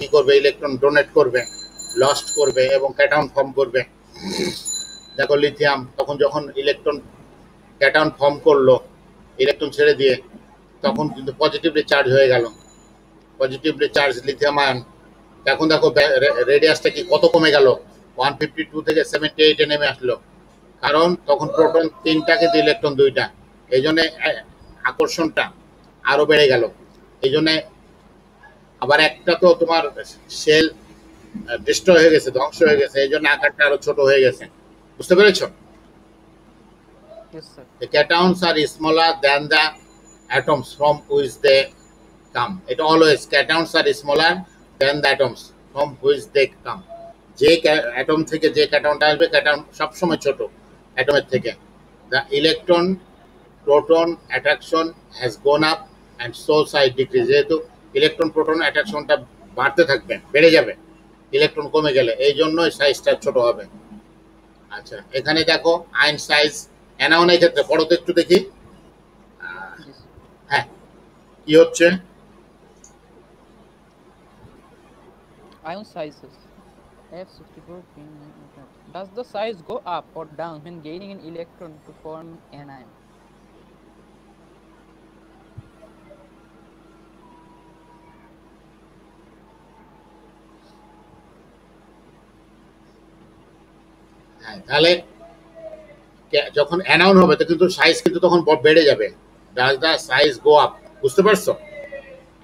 কি করবে, electron donate করবে, লস্ট করবে এবং ক্যাটায়ন ফর্ম করবে। দেখো লিথিয়াম তখন যখন ইলেকট্রন ক্যাটায়ন ফর্ম করলো ইলেকট্রন ছেড়ে দিয়ে, তখন কিন্তু পজিটিভলি চার্জ হয়ে গেল, পজিটিভলি চার্জ লিথিয়াম আয়ন। এখন দেখো রেডিয়াসটা কি কত কমে গেল, 152 থেকে 78 নেমে আসলো, কারণ তখন প্রোটন 3টা কিন্তু ইলেকট্রন 2টা, এই জন্য আকর্ষণটা আরো বেড়ে গেল। এই জন্য আবার একটা তো তোমার সেল ডিস্ট্রয় হয়ে গেছে, ধ্বংস হয়ে গেছে, এই জন্য আকারটা আরো ছোট হয়ে গেছে। বুঝতে পেরেছো? Yes, sir. The cations are smaller than the atoms from which they come. It always cations are smaller than the atoms from which they come. যে অ্যাটম থেকে যে ক্যাটায়নটা আসবে, ক্যাটায়ন সবসময় ছোট অ্যাটমের থেকে। The electron proton attraction has gone up and so size decrease. যেহেতু electron proton অ্যাট্রাকশনটা বাড়তে থাকবে, বেড়ে যাবে, ইলেকট্রন কমে গেলে এই জন্যই সাইজটা ছোট হবে। আচ্ছা, এখানে দেখো আয়ন সাইজ অ্যানায়নের ক্ষেত্রে পড়তে একটু দেখি। Yes. হ্যাঁ, কি হচ্ছে? Ion sizes. F64 pin. Does the size go up or down when gaining an electron to form an ion? হ্যাঁ, তাহলে যখন অ্যানাউন হবে তো কিন্তু সাইজ কিন্তু তখন বেড়ে যাবে। Does the size go up? বুঝতে পারছো?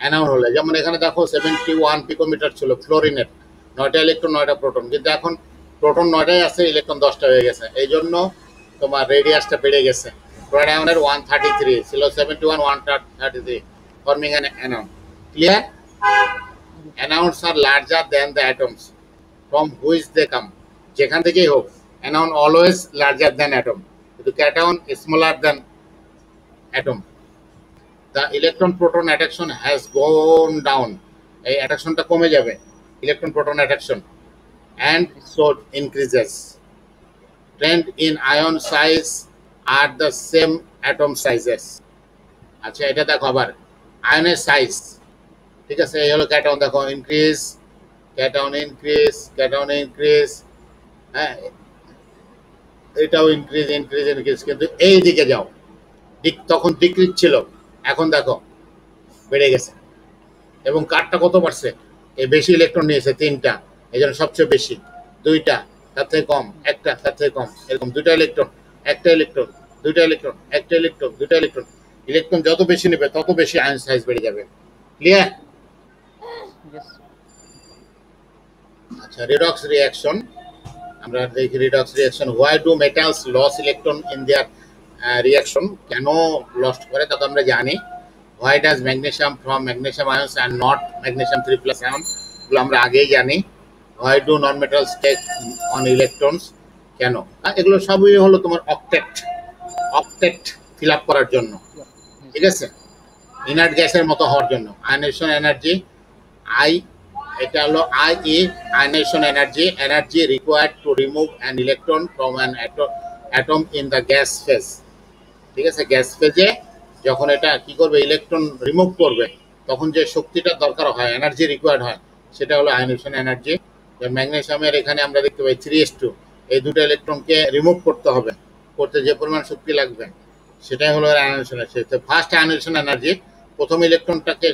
অ্যানাউন হলে যেমন এখানে দেখো 71 পিকোমিটার ছিল ফ্লোরিনের, 9টা ইলেকট্রন 9টা প্রোটন, কিন্তু এখন প্রোটন 9টাই আছে, ইলেকট্রন 10টা হয়ে গেছে, এই জন্য তোমার রেডিয়াসটা বেড়ে গেছে। ক্লোরাইড আয়নের 133 ছিল, 71 133 forming an anion. Clear? Anions are larger than the atoms from which they come. যেখান থেকেই হোক, anion always larger than atom, কিন্তু cation smaller than atom. The electron proton attraction has gone down. এই অ্যাট্রাকশনটা কমে যাবে, electron proton attraction, and so increases. Trend in ion size are the same atom sizes. আচ্ছা, এটা দেখো আবার আয়নের সাইজ, ঠিক আছে, এই হলো ক্যাটায়ন, দেখো increase, cation increase, cation increase, হ্যাঁ, এটাও ইনক্রিজ ইনক্রিজ ইনক্রিজ, কিন্তু এই দিকে যাও, তখন ডিক্রিজ ছিল, এখন দেখো বেড়ে গেছে। এবং কারটা কত বাড়ছে, এই বেশি ইলেকট্রন নিয়েছে 3টা, এই জন্য সবচেয়ে বেশি, 2টা তার থেকে কম, একটা তার থেকে কম, এরকম 2টা ইলেকট্রন, একটা ইলেকট্রন, 2টা ইলেকট্রন, একটা ইলেকট্রন, 2টা ইলেকট্রন। ইলেকট্রন যত বেশি নেবে তত বেশি আয়ন সাইজ বেড়ে যাবে। ক্লিয়ার? Yes. আচ্ছা, রিডক্স রিঅ্যাকশন আমরা দেখি। Redox reaction, why do metals lose electron in their reaction? কেন লস্ট করে তা তো আমরা জানি। Why does magnesium from magnesium ions and not magnesium 3+ ion? এগুলো আমরা আগেই জানি। Why do non metals take on electrons? কেন? এগুলো সবই হলো তোমার অক্টেট, অক্টেট ফিল আপ করার জন্য, Yeah. Yes. ঠিক আছে, ইনার্ট গ্যাসের মতো হওয়ার জন্য। আয়নেশন এনার্জি, আই, এটা হলো I E, ionisation energy, energy required to remove an electron from an atom in the gas phase. ঠিক আছে, গ্যাস ফেজে যখন এটা কি করবে, ইলেকট্রন রিমুভ করবে, তখন যে শক্তিটা দরকার হয়, এনার্জি রিকোয়ার্ড হয়, সেটা হলো আয়নেশন এনার্জি। ম্যাগনেসিয়ামের এখানে আমরা দেখতে পাই 3s2, এই দুটো ইলেকট্রনকে রিমুভ করতে হবে, করতে যে পরিমাণ শক্তি লাগবে সেটাই হলো আয়নেশন এনার্জি। তো ফার্স্ট আয়নেশন এনার্জি, প্রথম ইলেকট্রনটাকে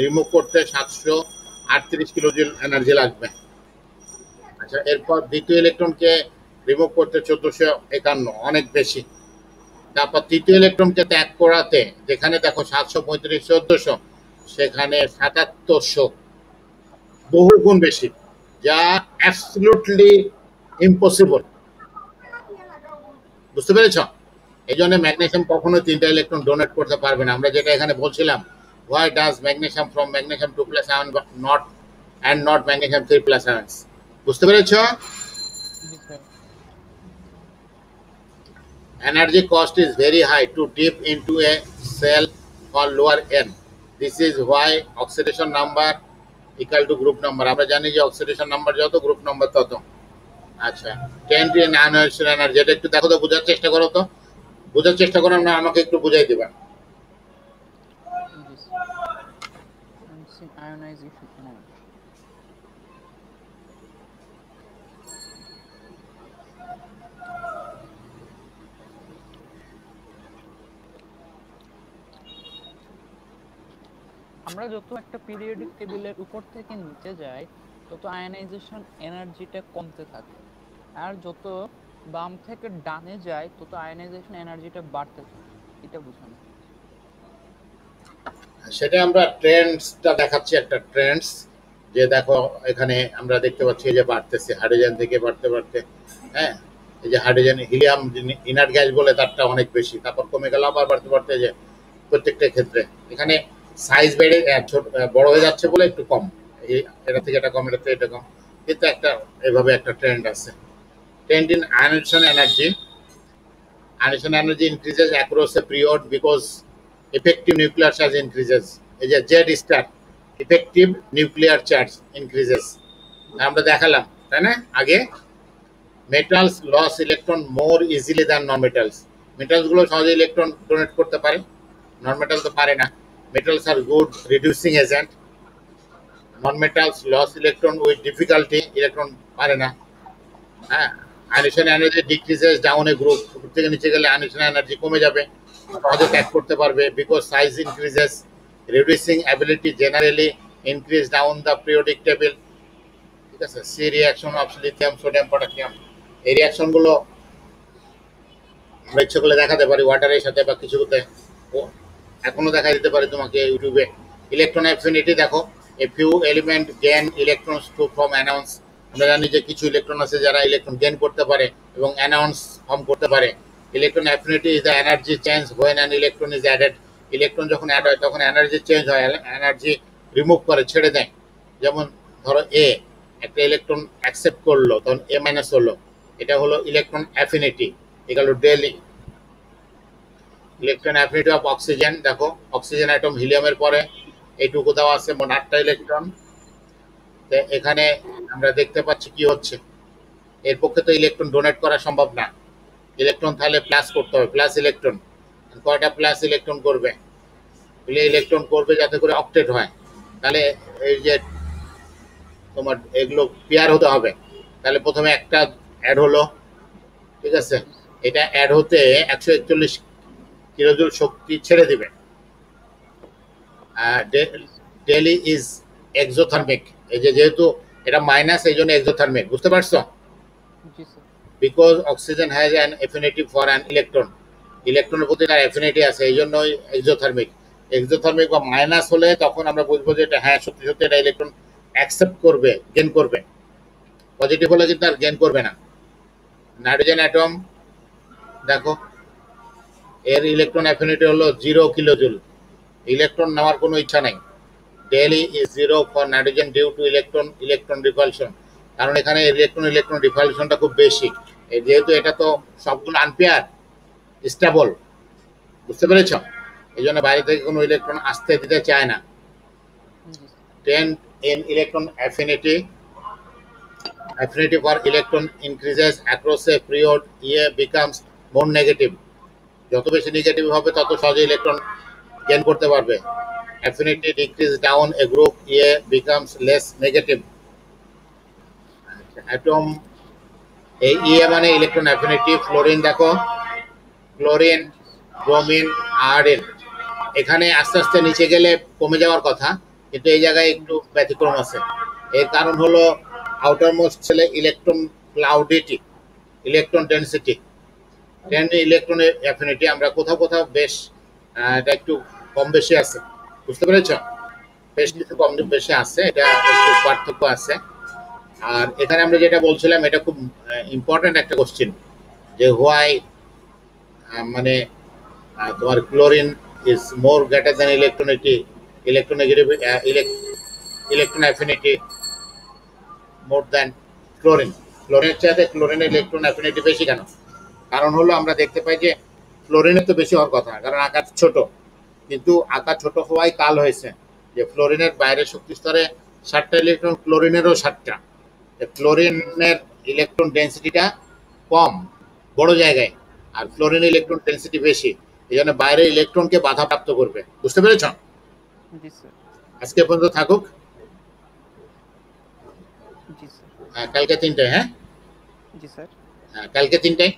রিমুভ করতে 738 কিলোজুল এনার্জি লাগবে। আচ্ছা, এরপর দ্বিতীয় ইলেকট্রনকে রিমুভ করতে 1451, অনেক বেশি। তারপর তৃতীয় ইলেকট্রনকে ত্যাগ করাতে, যেখানে দেখো 735 1400, সেখানে 7700, বহু গুণ বেশি, যা অ্যাবসলিউটলি ইম্পসিবল। বুঝতে পেরেছ? এই জন্য ম্যাগনেসিয়াম কখনো 3টা ইলেকট্রন ডোনেট করতে পারবে না। আমরা যেটা এখানে বলছিলাম, why does magnesium from magnesium 2+ ion not and not magnesium 3+ ions? বুঝতে পেরেছ? Yes, sir. Energy cost is very high to dip into a cell for lower n. This is why oxidation number equal to group number. আমরা জানি যে oxidation number যত, group number তত। আচ্ছা, 10 to an ionization energy, এটা একটু দেখো তো, বোঝার চেষ্টা করো তো, বোঝার চেষ্টা করো না, আমাকে একটু বুঝাই দিবা। Yes. And ionization energy. আমরা যত একটা পিরিয়ডিক টেবিলের উপর থেকে নিচে যাই তত আয়নাইজেশন এনার্জিটা কমতে থাকে, আর যত বাম থেকে ডানে যায় তত আয়নাইজেশন এনার্জিটা বাড়তে থাকে। এটা বুঝানো। সেটা আমরা ট্রেন্ডসটা দেখাচ্ছি, একটা ট্রেন্ডস যে দেখো এখানে আমরা দেখতে পাচ্ছি যে বাড়তেছে হাইড্রোজেন থেকে বাড়তে বাড়তে, হ্যাঁ এই যে হাইড্রোজেন হিলিয়াম ইনার্ট গ্যাস বলে তারটা অনেক বেশি, তারপর কমে গেল আবার বাড়তে বাড়তে, যে প্রত্যেকটা ক্ষেত্রে এখানে সাইজ বেড়ে ছোট বড় হয়ে যাচ্ছে বলে একটু কম, এটা থেকে এটা কম, এটা থেকে এটা কম, কিন্তু একটা এভাবে একটা ট্রেন্ড আছে। Trend in ionisation energy, ionisation energy increases across a period because effective nuclear charge increases. এই যে Z star effective nuclear charge increases আমরা দেখালাম, তাই না? আগে metals lose electron more easily than non metals, metals গুলো সহজে ইলেকট্রন ডোনেট করতে পারে, নন মেটাল তো পারে না। Metals are good reducing agent, non metals lose electron with difficulty, electron পারে না। হ্যাঁ, ionisation energy decreases down a group, উপর থেকে নিচে গেলে আয়নেশন এনার্জি কমে যাবে, সহজে ত্যাগ করতে পারবে, because size increases reducing ability generally increase down the periodic table. ঠিক আছে, see reaction of lithium sodium potassium, এই রিঅ্যাকশন গুলো আমরা ইচ্ছে করলে দেখাতে পারি ওয়াটারের সাথে বা কিছুতে, এখনো দেখা দিতে পারে তোমাকে ইউটিউবে। ইলেকট্রন অ্যাফিনিটি দেখো, a few element gain electrons to form anions, আমরা জানি যে কিছু ইলেকট্রন আছে যারা ইলেকট্রন গেন করতে পারে এবং অ্যানাউন্স ফর্ম করতে পারে। Electron affinity is the energy change when an electron is added, electron যখন অ্যাড হয় তখন এনার্জি চেঞ্জ হয়, এনার্জি রিমুভ করে, ছেড়ে দেয়। যেমন ধরো এ একটা ইলেকট্রন অ্যাকসেপ্ট করলো তখন এ মাইনাস হলো, এটা হলো ইলেকট্রন অ্যাফিনিটি। এগুলো daily electron affinity of oxygen, দেখো অক্সিজেন অ্যাটম হিলিয়ামের পরে এইটুকু দেওয়া আছে, মোট 8টা ইলেকট্রন। এখানে আমরা দেখতে পাচ্ছি কি হচ্ছে, এর পক্ষে তো ইলেকট্রন ডোনেট করা সম্ভব না, ইলেকট্রন তাহলে প্লাস করতে হবে, প্লাস ইলেকট্রন। কয়টা প্লাস ইলেকট্রন করবে? ইলেকট্রন করবে যাতে করে অক্টেট হয়, তাহলে এই যে তোমার এগুলো পেয়ার হতে হবে, তাহলে প্রথমে একটা অ্যাড হলো, ঠিক আছে, এটা অ্যাড হতে 141 কিলোজুল শক্তি ছেড়ে দিবে। ডেলি ইজ এক্সোথার্মিক, এই যে যেহেতু এটা মাইনাস এই জন্য এক্সোথার্মিক, বুঝতে পারছো? জি sir. Because oxygen has an affinity for an electron, ইলেকট্রনের প্রতি তার এফিনিটি আছে, এই জন্যই এক্সোথার্মিক। এক্সোথার্মিক বা মাইনাস হলে তখন আমরা বুঝবো যে এটা হ্যাঁ সত্যি সত্যি এটা ইলেকট্রন অ্যাকসেপ্ট করবে, গেন করবে। পজিটিভ হলে কিন্তু আর গেন করবে না। নাইট্রোজেন অ্যাটম দেখো, এর ইলেকট্রন অ্যাফিনিটি হলো 0 কিলোজুল, ইলেকট্রন নেওয়ার কোনো ইচ্ছা নাই। ডেলি is 0 for nitrogen due to electron repulsion, কারণ এখানে ইলেকট্রন রিপালশনটা খুব বেশি, যেহেতু এটা তো সবগুলো আনপেয়ার স্টেবল, বুঝতে পেরেছ? এই জন্য বাইরে থেকে কোনো ইলেকট্রন আসতে দিতে চায় না। জি sir. 10 in electron affinity, affinity for electron increases across a period, E becomes more negative, যত বেশি নেগেটিভ হবে তত সহজে ইলেকট্রন গেইন করতে পারবে। affinity decrease down a group, E becomes less negative. Atom, এই E মানে ইলেকট্রন অ্যাফিনিটি। ফ্লোরিন দেখো, ক্লোরিন, ব্রোমিন, আয়োডিন, এখানে আস্তে আস্তে নিচে গেলে কমে যাওয়ার কথা, কিন্তু এই জায়গায় একটু ব্যতিক্রম আছে। এর কারণ হলো আউটার মোস্ট সেলে ইলেকট্রন ক্লাউডিটি, ইলেকট্রন ডেন্সিটি, 10 ইলেকট্রনের অ্যাফিনিটি, আমরা কোথাও কোথাও বেশ এটা একটু কম বেশি আছে, বুঝতে পেরেছ? বেশ কিছু কম বেশি আছে, এটা একটু পার্থক্য আছে। আর এখানে আমরা যেটা বলছিলাম এটা খুব ইম্পর্টেন্ট একটা কোশ্চেন, যে হোয়াই মানে তোমার chlorine is more greater than electronegative electron affinity more than chlorine, ক্লোরিনের চাইতে ক্লোরিনের ইলেকট্রন অ্যাফিনিটি বেশি কেন? কারণ হলো আমরা দেখতে পাই যে ফ্লোরিনের তো বেশি হওয়ার কথা, কারণ আকার ছোট, কিন্তু আকার ছোট হওয়ায় কাল হয়েছে যে ফ্লোরিনের বাইরের শক্তি স্তরে 7টা ইলেকট্রন, ক্লোরিনেরও 7টা, ক্লোরিনের ইলেকট্রন ডেন্সিটিটা কম বড় জায়গায়, আর ফ্লোরিনের ইলেকট্রন ডেন্সিটি বেশি, এই জন্য বাইরের ইলেকট্রনকে বাধাপ্রাপ্ত করবে, বুঝতে পেরেছ? জি স্যার। আজকে পর্যন্ত থাকুক, জি স্যার। কালকে 3টায়, হ্যাঁ জি স্যার। কালকে 3টায়।